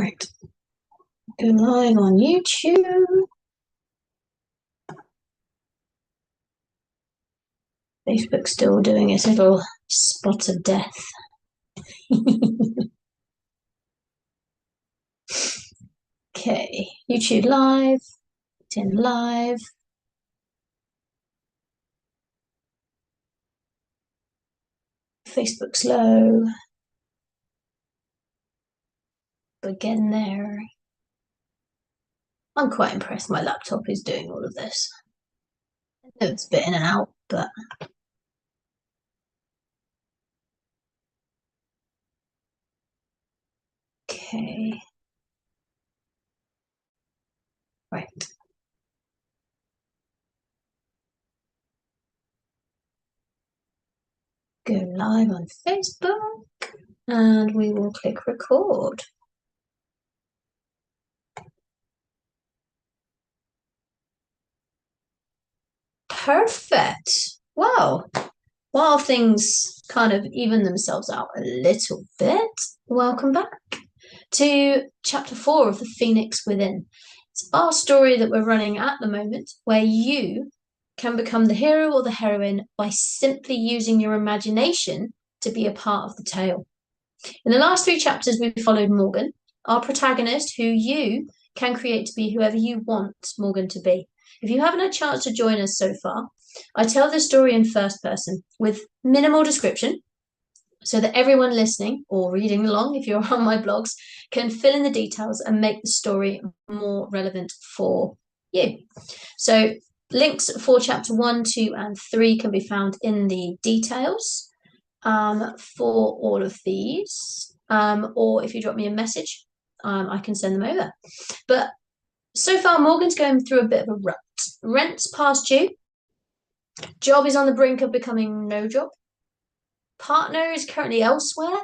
Right, go live on YouTube. Facebook's still doing its little spot of death. Okay, YouTube live, LinkedIn live. Facebook's low. But getting there. I'm quite impressed my laptop is doing all of this. I know it's a bit in and out, but okay. Right. Go live on Facebook and we will click record. Perfect. Wow. While things kind of even themselves out a little bit, welcome back to chapter 4 of The Phoenix Within. It's our story that we're running at the moment, where you can become the hero or the heroine by simply using your imagination to be a part of the tale. In the last 3 chapters, we followed Morgan, our protagonist, who you can create to be whoever you want Morgan to be. If you haven't had a chance to join us so far, I tell the story in first person with minimal description so that everyone listening or reading along, if you're on my blogs, can fill in the details and make the story more relevant for you. So links for chapter 1, 2, and 3 can be found in the details for all of these. Or if you drop me a message, I can send them over. But so far, Morgan's going through a bit of a rut. Rent's past due. Job is on the brink of becoming no job. Partner is currently elsewhere.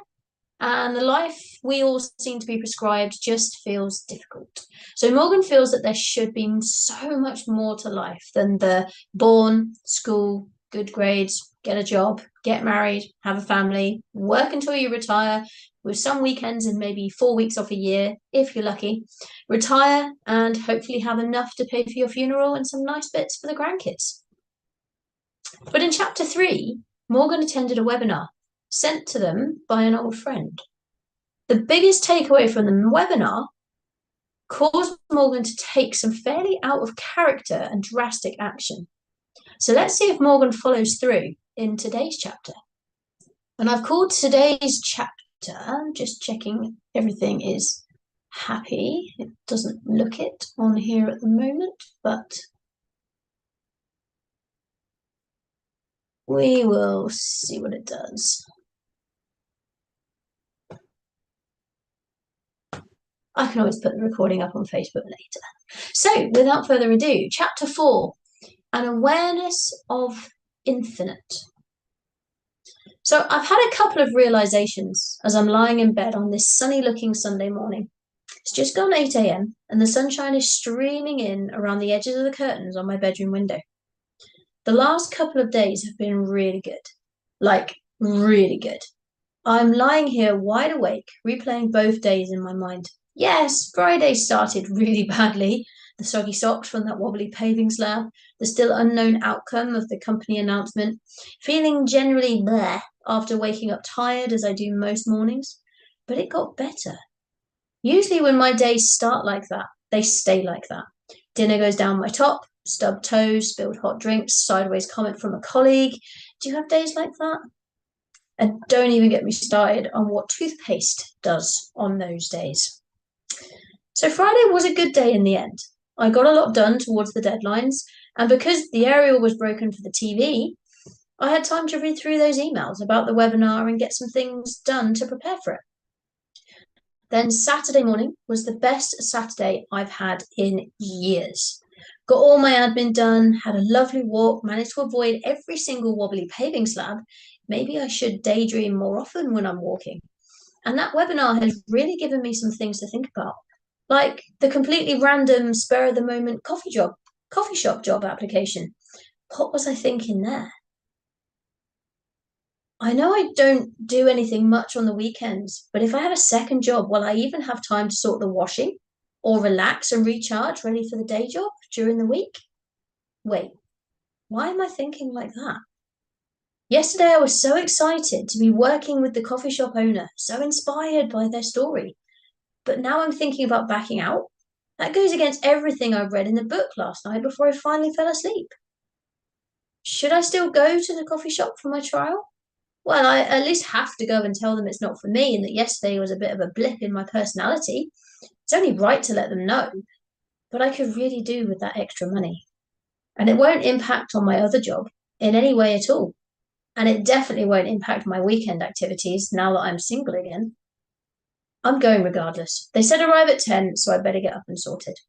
And the life we all seem to be prescribed just feels difficult. So Morgan feels that there should be so much more to life than the born, school, good grades, get a job, get married, have a family, work until you retire, with some weekends and maybe 4 weeks off a year, if you're lucky, retire and hopefully have enough to pay for your funeral and some nice bits for the grandkids. But in chapter 3, Morgan attended a webinar sent to them by an old friend. The biggest takeaway from the webinar caused Morgan to take some fairly out of character and drastic action. So let's see if Morgan follows through in today's chapter. And I've called today's chapter, just checking everything is happy. It doesn't look it on here at the moment, but we will see what it does. I can always put the recording up on Facebook later. So without further ado, chapter 4, an awareness of infinite. So I've had a couple of realizations as I'm lying in bed on this sunny looking Sunday morning. It's just gone 8 a.m. and the sunshine is streaming in around the edges of the curtains on my bedroom window. The last couple of days have been really good, like really good. I'm lying here wide awake, replaying both days in my mind. Yes, Friday started really badly. The soggy socks from that wobbly paving slab, the still unknown outcome of the company announcement, feeling generally bleh after waking up tired as I do most mornings. But it got better. Usually when my days start like that, they stay like that. Dinner goes down my top, stubbed toes, spilled hot drinks, sideways comment from a colleague. Do you have days like that? And don't even get me started on what toothpaste does on those days. So Friday was a good day in the end. I got a lot done towards the deadlines, and because the aerial was broken for the TV, I had time to read through those emails about the webinar and get some things done to prepare for it. Then Saturday morning was the best Saturday I've had in years. Got all my admin done, had a lovely walk, managed to avoid every single wobbly paving slab. Maybe I should daydream more often when I'm walking. And that webinar has really given me some things to think about, like the completely random spur-of-the-moment coffee shop job application. What was I thinking there? I know I don't do anything much on the weekends, but if I had a second job, will I even have time to sort the washing or relax and recharge ready for the day job during the week? Wait, why am I thinking like that? Yesterday, I was so excited to be working with the coffee shop owner, so inspired by their story. But now I'm thinking about backing out. That goes against everything I read in the book last night before I finally fell asleep. Should I still go to the coffee shop for my trial? Well, I at least have to go and tell them it's not for me and that yesterday was a bit of a blip in my personality. It's only right to let them know, but I could really do with that extra money. And it won't impact on my other job in any way at all. And it definitely won't impact my weekend activities now that I'm single again. I'm going regardless. They said arrive at 10, so I better get up and sort it.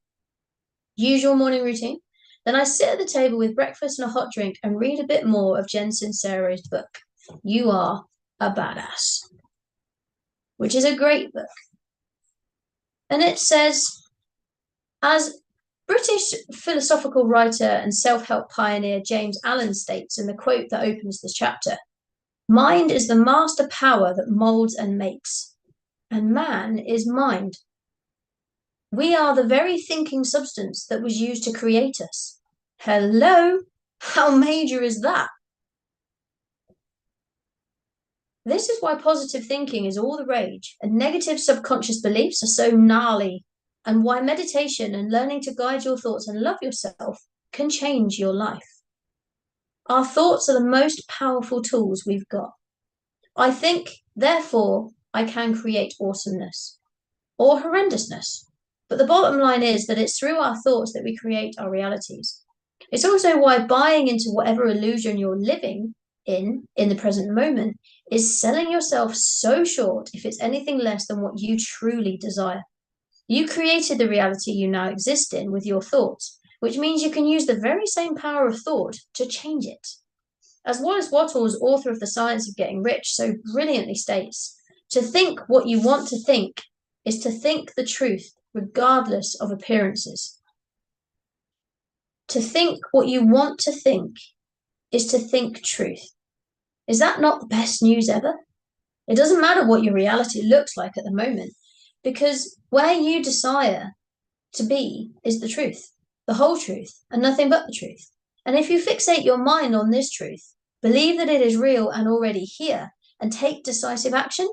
Usual morning routine. Then I sit at the table with breakfast and a hot drink and read a bit more of Jen Sincero's book, You Are a Badass, which is a great book. And it says, as British philosophical writer and self-help pioneer James Allen states in the quote that opens this chapter, mind is the master power that molds and makes, and man is mind. We are the very thinking substance that was used to create us. Hello? How major is that? This is why positive thinking is all the rage and negative subconscious beliefs are so gnarly, and why meditation and learning to guide your thoughts and love yourself can change your life. Our thoughts are the most powerful tools we've got. I think, therefore, I can create awesomeness or horrendousness. But the bottom line is that it's through our thoughts that we create our realities. It's also why buying into whatever illusion you're living in the present moment, is selling yourself so short if it's anything less than what you truly desire. You created the reality you now exist in with your thoughts, which means you can use the very same power of thought to change it. As Wallace Wattles, author of The Science of Getting Rich, so brilliantly states, to think what you want to think is to think the truth regardless of appearances. To think what you want to think is to think truth. Is that not the best news ever? It doesn't matter what your reality looks like at the moment, because where you desire to be is the truth, the whole truth, and nothing but the truth. And if you fixate your mind on this truth, believe that it is real and already here, and take decisive action,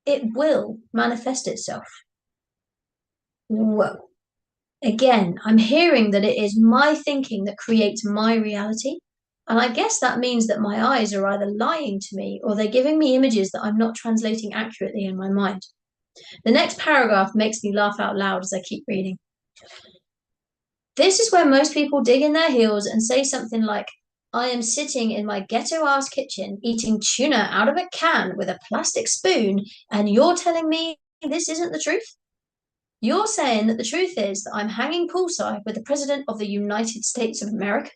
it will manifest itself. Whoa. Again, I'm hearing that it is my thinking that creates my reality. And I guess that means that my eyes are either lying to me or they're giving me images that I'm not translating accurately in my mind. The next paragraph makes me laugh out loud as I keep reading. This is where most people dig in their heels and say something like, I am sitting in my ghetto-ass kitchen eating tuna out of a can with a plastic spoon, and you're telling me this isn't the truth? You're saying that the truth is that I'm hanging poolside with the President of the United States of America?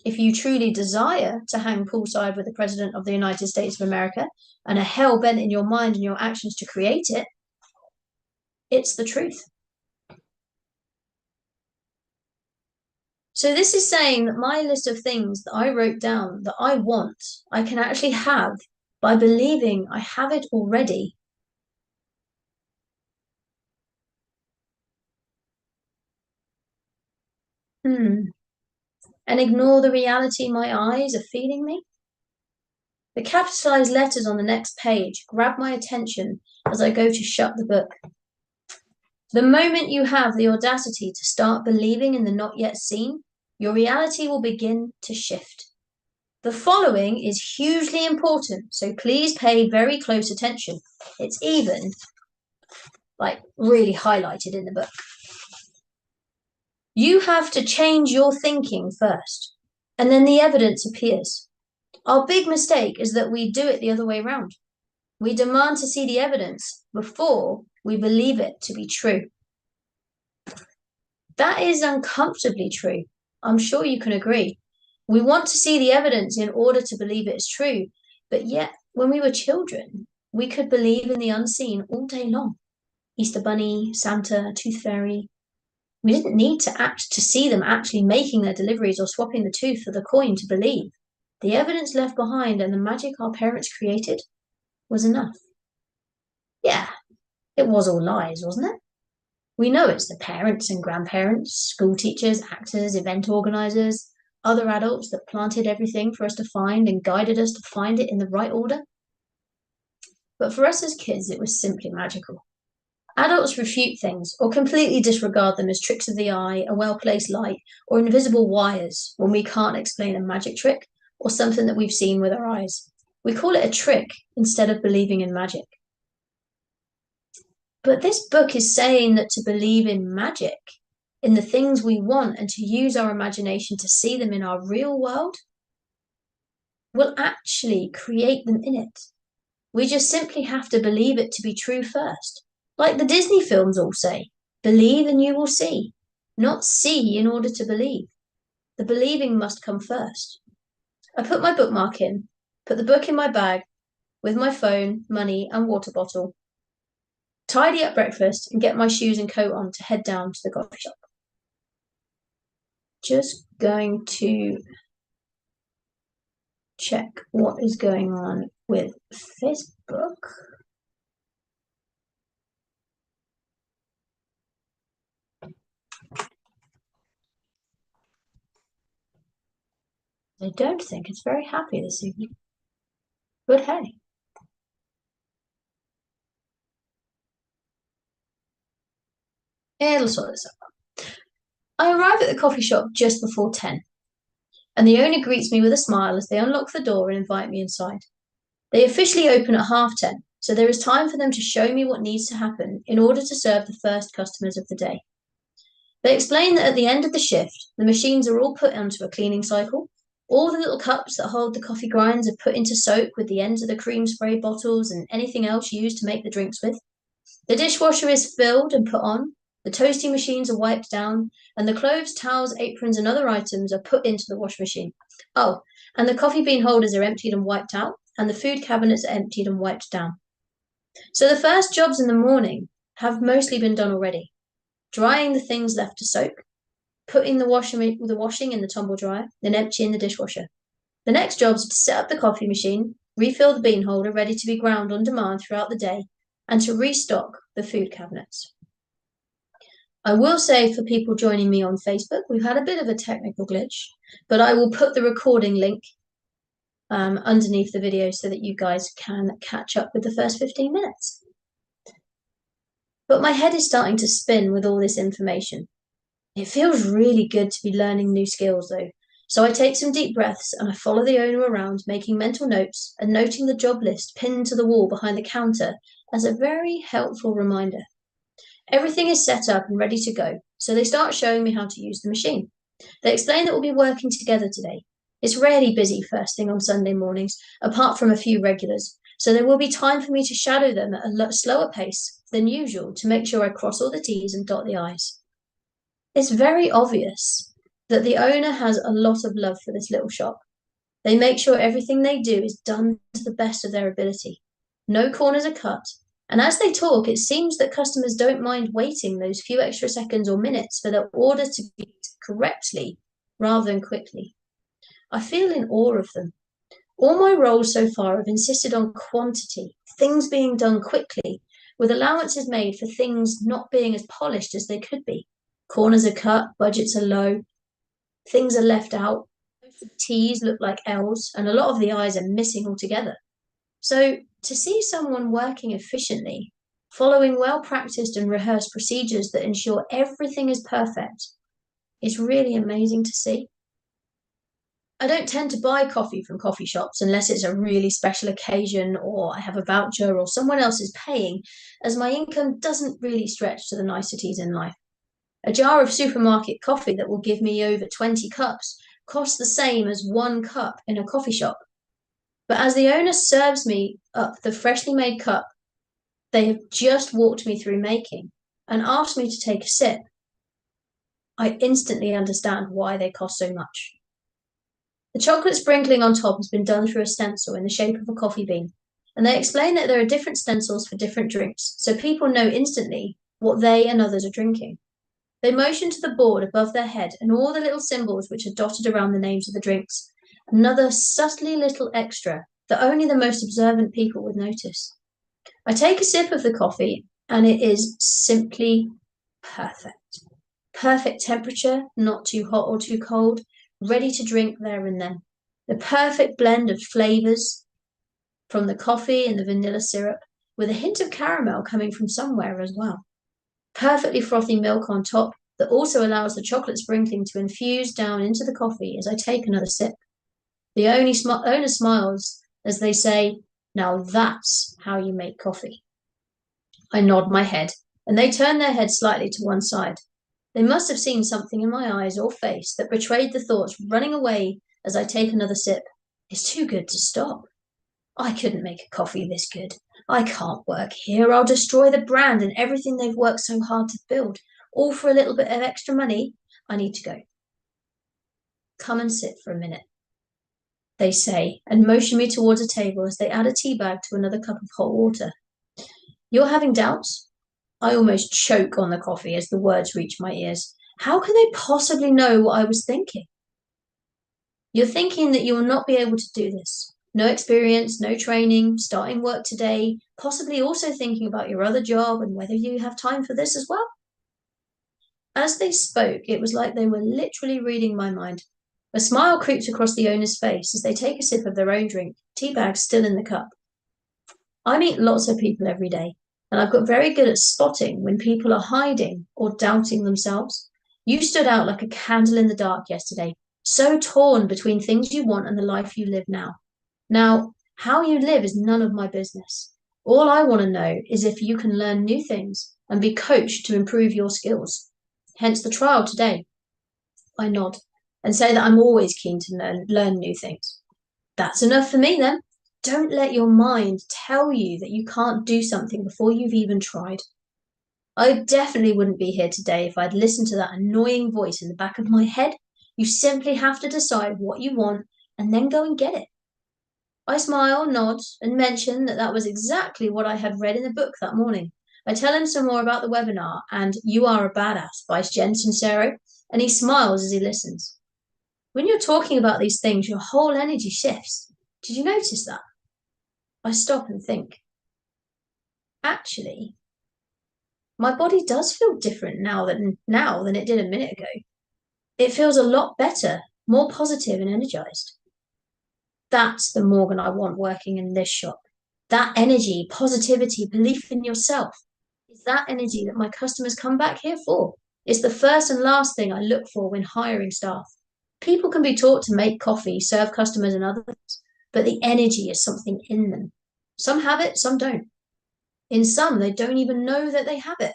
If you truly desire to hang poolside with the President of the United States of America and are hell-bent in your mind and your actions to create it, it's the truth. So this is saying that my list of things that I wrote down that I want, I can actually have by believing I have it already. And ignore the reality my eyes are feeding me? The capitalized letters on the next page grab my attention as I go to shut the book. The moment you have the audacity to start believing in the not yet seen, your reality will begin to shift. The following is hugely important, so please pay very close attention. It's even really highlighted in the book. You have to change your thinking first, and then the evidence appears. Our big mistake is that we do it the other way around. We demand to see the evidence before we believe it to be true. That is uncomfortably true. I'm sure you can agree. We want to see the evidence in order to believe it's true, but yet, when we were children, we could believe in the unseen all day long. Easter Bunny, Santa, Tooth Fairy. We didn't need to see them actually making their deliveries or swapping the tooth for the coin to believe. the evidence left behind and the magic our parents created was enough. Yeah, it was all lies, wasn't it? We know it's the parents and grandparents, school teachers, actors, event organisers, other adults that planted everything for us to find and guided us to find it in the right order. But for us as kids, it was simply magical. Adults refute things or completely disregard them as tricks of the eye, a well-placed light, or invisible wires when we can't explain a magic trick or something that we've seen with our eyes. We call it a trick instead of believing in magic. But this book is saying that to believe in magic, in the things we want, and to use our imagination to see them in our real world, will actually create them in it. We just simply have to believe it to be true first. Like the Disney films all say, believe and you will see. Not see in order to believe. The believing must come first. I put my bookmark in, put the book in my bag, with my phone, money, and water bottle, tidy up breakfast, and get my shoes and coat on to head down to the coffee shop. Just going to check what is going on with Facebook. I don't think it's very happy this evening. But hey. It'll sort this out. I arrive at the coffee shop just before 10, and the owner greets me with a smile as they unlock the door and invite me inside. They officially open at 10:30, so there is time for them to show me what needs to happen in order to serve the first customers of the day. They explain that at the end of the shift, the machines are all put onto a cleaning cycle. All the little cups that hold the coffee grinds are put into soak with the ends of the cream spray bottles and anything else used to make the drinks with. The dishwasher is filled and put on, the toasting machines are wiped down, and the clothes, towels, aprons, and other items are put into the wash machine. Oh, and the coffee bean holders are emptied and wiped out, and the food cabinets are emptied and wiped down. So the first jobs in the morning have mostly been done already. Drying the things left to soak, putting the washing in the tumble dryer, then emptying the dishwasher. The next job is to set up the coffee machine, refill the bean holder ready to be ground on demand throughout the day, and to restock the food cabinets. I will say for people joining me on Facebook, we've had a bit of a technical glitch, but I will put the recording link underneath the video so that you guys can catch up with the first 15 minutes. But my head is starting to spin with all this information. It feels really good to be learning new skills though. So I take some deep breaths and I follow the owner around, making mental notes and noting the job list pinned to the wall behind the counter as a very helpful reminder. Everything is set up and ready to go, so they start showing me how to use the machine. They explain that we'll be working together today. It's rarely busy first thing on Sunday mornings, apart from a few regulars, so there will be time for me to shadow them at a slower pace than usual to make sure I cross all the T's and dot the I's. It's very obvious that the owner has a lot of love for this little shop. They make sure everything they do is done to the best of their ability. No corners are cut, and as they talk, it seems that customers don't mind waiting those few extra seconds or minutes for their order to be correctly rather than quickly. I feel in awe of them. All my roles so far have insisted on quantity, things being done quickly, with allowances made for things not being as polished as they could be. Corners are cut, budgets are low, things are left out, T's look like L's, and a lot of the I's are missing altogether. So to see someone working efficiently, following well-practiced and rehearsed procedures that ensure everything is perfect, is really amazing to see. I don't tend to buy coffee from coffee shops unless it's a really special occasion or I have a voucher or someone else is paying, as my income doesn't really stretch to the niceties in life. A jar of supermarket coffee that will give me over 20 cups costs the same as 1 cup in a coffee shop. But as the owner serves me up the freshly made cup they have just walked me through making and asked me to take a sip, I instantly understand why they cost so much. The chocolate sprinkling on top has been done through a stencil in the shape of a coffee bean, and they explain that there are different stencils for different drinks, so people know instantly what they and others are drinking. They motion to the board above their head and all the little symbols which are dotted around the names of the drinks, Another subtly little extra that only the most observant people would notice. I take a sip of the coffee and it is simply perfect. Perfect temperature, not too hot or too cold, ready to drink there and then. The perfect blend of flavors from the coffee and the vanilla syrup, with a hint of caramel coming from somewhere as well. Perfectly frothy milk on top that also allows the chocolate sprinkling to infuse down into the coffee as I take another sip. The owner smiles as they say, "Now that's how you make coffee." I nod my head, and they turn their heads slightly to one side. They must have seen something in my eyes or face that betrayed the thoughts running away as I take another sip. It's too good to stop. I couldn't make a coffee this good. I can't work here. I'll destroy the brand and everything they've worked so hard to build, all for a little bit of extra money. I need to go. Come and sit for a minute, they say, and motion me towards a table as they add a tea bag to another cup of hot water. You're having doubts? I almost choke on the coffee as the words reach my ears. How can they possibly know what I was thinking? You're thinking that you will not be able to do this. No experience, no training, starting work today, possibly also thinking about your other job and whether you have time for this as well. As they spoke, it was like they were literally reading my mind. A smile creeps across the owner's face as they take a sip of their own drink, tea bag still in the cup. I meet lots of people every day, and I've got very good at spotting when people are hiding or doubting themselves. You stood out like a candle in the dark yesterday, so torn between things you want and the life you live now. Now, how you live is none of my business. All I want to know is if you can learn new things and be coached to improve your skills. Hence the trial today. I nod and say that I'm always keen to learn new things. That's enough for me then. Don't let your mind tell you that you can't do something before you've even tried. I definitely wouldn't be here today if I'd listened to that annoying voice in the back of my head. You simply have to decide what you want and then go and get it. I smile, nod, and mention that that was exactly what I had read in the book that morning. I tell him some more about the webinar and "You Are a Badass" by Jen Sincero, and he smiles as he listens. When you're talking about these things, your whole energy shifts. Did you notice that? I stop and think. Actually, my body does feel different now than it did a minute ago. It feels a lot better, more positive and energized. That's the Morgan I want working in this shop. That energy, positivity, belief in yourself. It's that energy that my customers come back here for. It's the first and last thing I look for when hiring staff. People can be taught to make coffee, serve customers and other things, but the energy is something in them. Some have it, some don't. In some, they don't even know that they have it,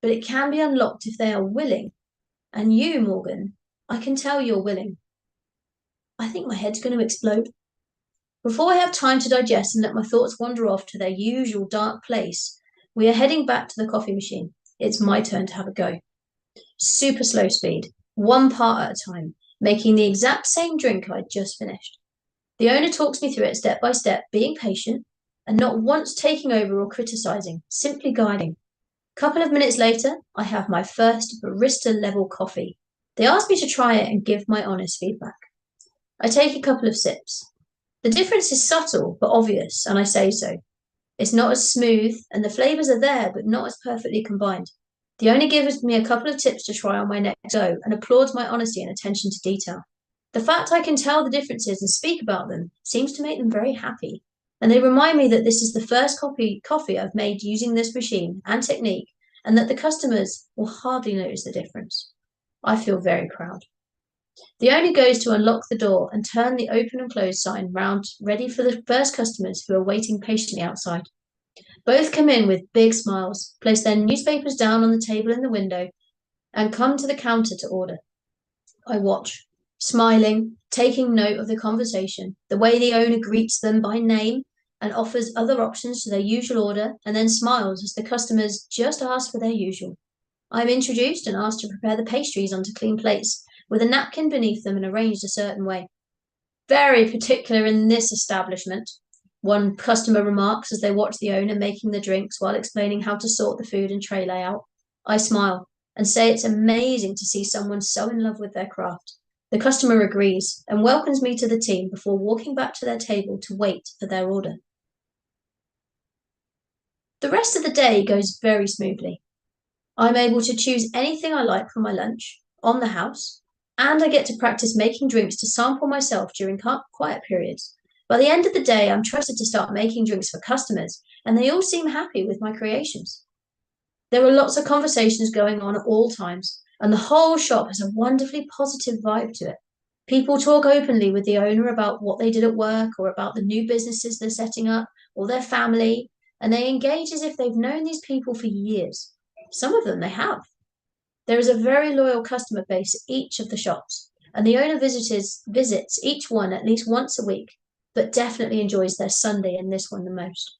but it can be unlocked if they are willing. And you, Morgan, I can tell you're willing. I think my head's going to explode. Before I have time to digest and let my thoughts wander off to their usual dark place, we are heading back to the coffee machine. It's my turn to have a go. Super slow speed, one part at a time, making the exact same drink I'd just finished. The owner talks me through it step by step, being patient and not once taking over or criticizing, simply guiding. A couple of minutes later, I have my first barista-level coffee. They ask me to try it and give my honest feedback. I take a couple of sips. The difference is subtle but obvious, and I say so. It's not as smooth, and the flavors are there, but not as perfectly combined. The owner gives me a couple of tips to try on my next go and applauds my honesty and attention to detail. The fact I can tell the differences and speak about them seems to make them very happy, and they remind me that this is the first coffee I've made using this machine and technique, and that the customers will hardly notice the difference. I feel very proud. The owner goes to unlock the door and turn the open and close sign round, ready for the first customers who are waiting patiently outside. Both come in with big smiles, place their newspapers down on the table in the window, and come to the counter to order. I watch, smiling, taking note of the conversation, the way the owner greets them by name and offers other options to their usual order, and then smiles as the customers just ask for their usual. I'm introduced and asked to prepare the pastries onto clean plates, with a napkin beneath them and arranged a certain way. Very particular in this establishment, one customer remarks as they watch the owner making the drinks while explaining how to sort the food and tray layout. I smile and say it's amazing to see someone so in love with their craft. The customer agrees and welcomes me to the team before walking back to their table to wait for their order. The rest of the day goes very smoothly. I'm able to choose anything I like for my lunch on the house, and I get to practice making drinks to sample myself during quiet periods. By the end of the day, I'm trusted to start making drinks for customers, and they all seem happy with my creations. There are lots of conversations going on at all times, and the whole shop has a wonderfully positive vibe to it. People talk openly with the owner about what they did at work or about the new businesses they're setting up or their family, and they engage as if they've known these people for years. Some of them they have. There is a very loyal customer base at each of the shops, and the owner visits each one at least once a week, but definitely enjoys their Sunday in this one the most.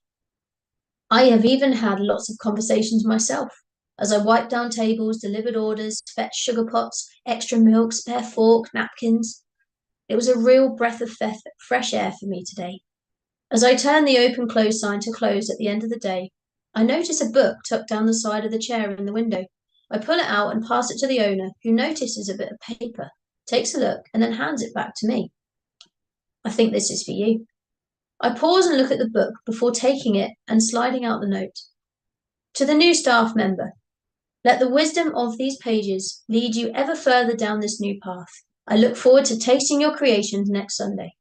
I have even had lots of conversations myself as I wiped down tables, delivered orders, fetched sugar pots, extra milk, spare fork, napkins. It was a real breath of fresh air for me today. As I turn the open close sign to close at the end of the day, I notice a book tucked down the side of the chair in the window. I pull it out and pass it to the owner, who notices a bit of paper, takes a look, and then hands it back to me. I think this is for you. I pause and look at the book before taking it and sliding out the note. To the new staff member, let the wisdom of these pages lead you ever further down this new path. I look forward to tasting your creations next Sunday.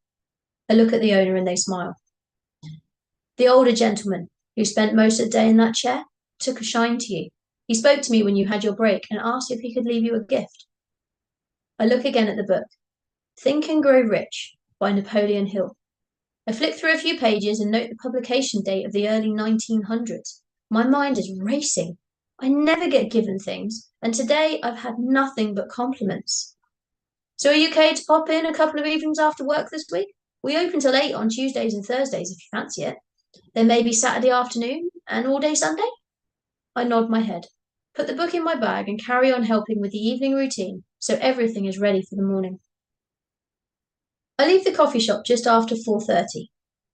I look at the owner and they smile. The older gentleman, who spent most of the day in that chair, took a shine to you. He spoke to me when you had your break and asked if he could leave you a gift. I look again at the book, Think and Grow Rich by Napoleon Hill. I flick through a few pages and note the publication date of the early 1900s. My mind is racing. I never get given things, and today I've had nothing but compliments. So are you okay to pop in a couple of evenings after work this week? We open till 8 on Tuesdays and Thursdays if you fancy it. Then maybe Saturday afternoon and all day Sunday? I nod my head, put the book in my bag and carry on helping with the evening routine so everything is ready for the morning. I leave the coffee shop just after 4:30.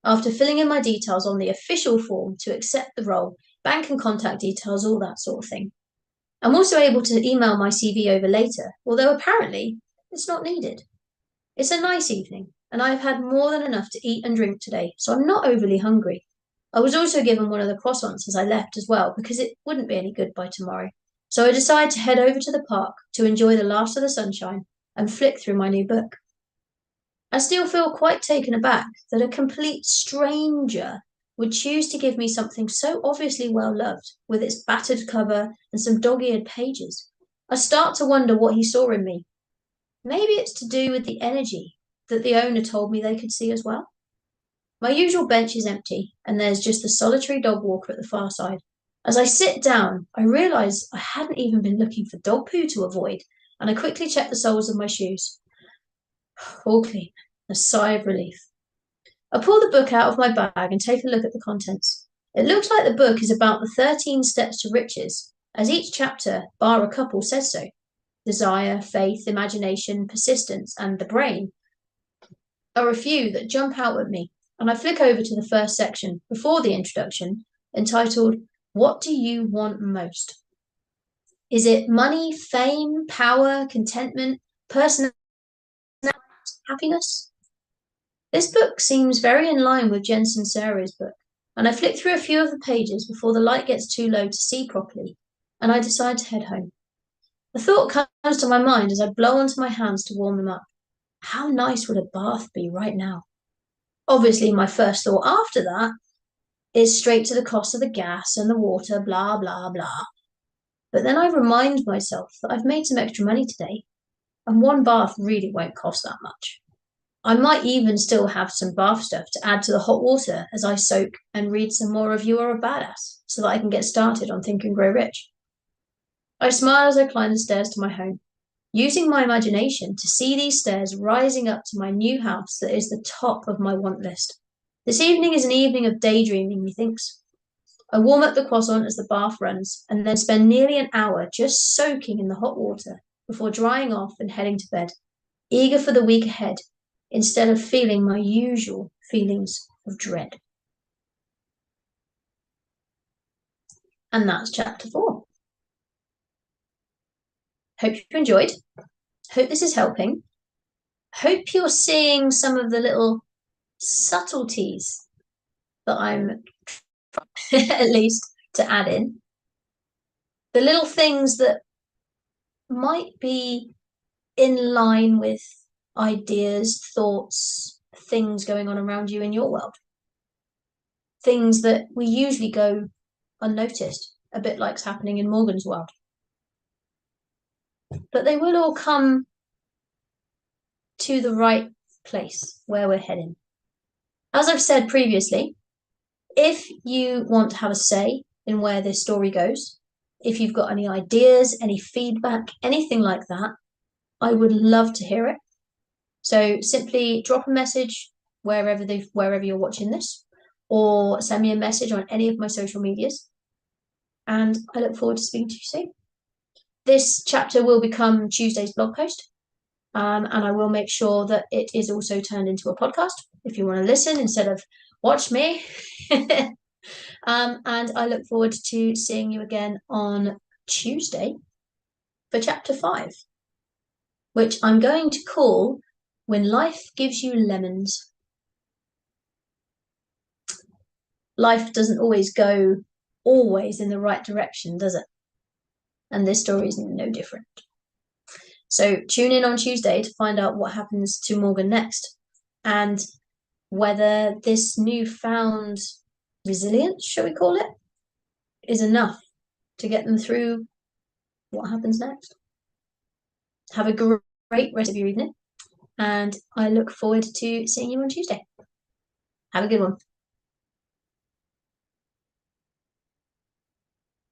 After filling in my details on the official form to accept the role, bank and contact details, all that sort of thing. I'm also able to email my CV over later, although apparently it's not needed. It's a nice evening, and I've had more than enough to eat and drink today, so I'm not overly hungry. I was also given one of the croissants as I left as well, because it wouldn't be any good by tomorrow. So I decided to head over to the park to enjoy the last of the sunshine and flick through my new book. I still feel quite taken aback that a complete stranger would choose to give me something so obviously well loved, with its battered cover and some dog-eared pages. I start to wonder what he saw in me. Maybe it's to do with the energy that the owner told me they could see as well. My usual bench is empty, and there's just the solitary dog walker at the far side. As I sit down, I realise I hadn't even been looking for dog poo to avoid, and I quickly check the soles of my shoes. All clean. A sigh of relief. I pull the book out of my bag and take a look at the contents. It looks like the book is about the 13 steps to riches, as each chapter, bar a couple, says so. Desire, faith, imagination, persistence, and the brain are a few that jump out at me, and I flick over to the first section, before the introduction, entitled, What Do You Want Most? Is it money, fame, power, contentment, personality, happiness? This book seems very in line with Jen Sincero's book, and I flick through a few of the pages before the light gets too low to see properly, and I decide to head home. A thought comes to my mind as I blow onto my hands to warm them up. How nice would a bath be right now? Obviously, my first thought after that is straight to the cost of the gas and the water, blah, blah, blah. But then I remind myself that I've made some extra money today, and one bath really won't cost that much. I might even still have some bath stuff to add to the hot water as I soak and read some more of You Are a Badass so that I can get started on Think and Grow Rich. I smile as I climb the stairs to my home, using my imagination to see these stairs rising up to my new house that is the top of my want list. This evening is an evening of daydreaming, methinks. I warm up the croissant as the bath runs and then spend nearly an hour just soaking in the hot water before drying off and heading to bed, eager for the week ahead, instead of feeling my usual feelings of dread. And that's chapter 4. Hope you enjoyed. Hope this is helping. hope you're seeing some of the little subtleties that I'm at least to add in. The little things that might be in line with ideas, thoughts, things going on around you in your world. Things that we usually go unnoticed, a bit like's happening in Morgan's world. But they will all come to the right place where we're heading. As I've said previously, if you want to have a say in where this story goes, if you've got any ideas, any feedback, anything like that, I would love to hear it. So simply drop a message wherever you're watching this, or send me a message on any of my social medias. And I look forward to speaking to you soon. This chapter will become Tuesday's blog post, and I will make sure that it is also turned into a podcast if you want to listen instead of watch me. And I look forward to seeing you again on Tuesday for chapter 5, which I'm going to call When Life Gives You Lemons. Life doesn't always go in the right direction, does it? And this story is no different. So tune in on Tuesday to find out what happens to Morgan next, and whether this newfound resilience, shall we call it, is enough to get them through what happens next. Have a great rest of your evening, and I look forward to seeing you on Tuesday. Have a good one.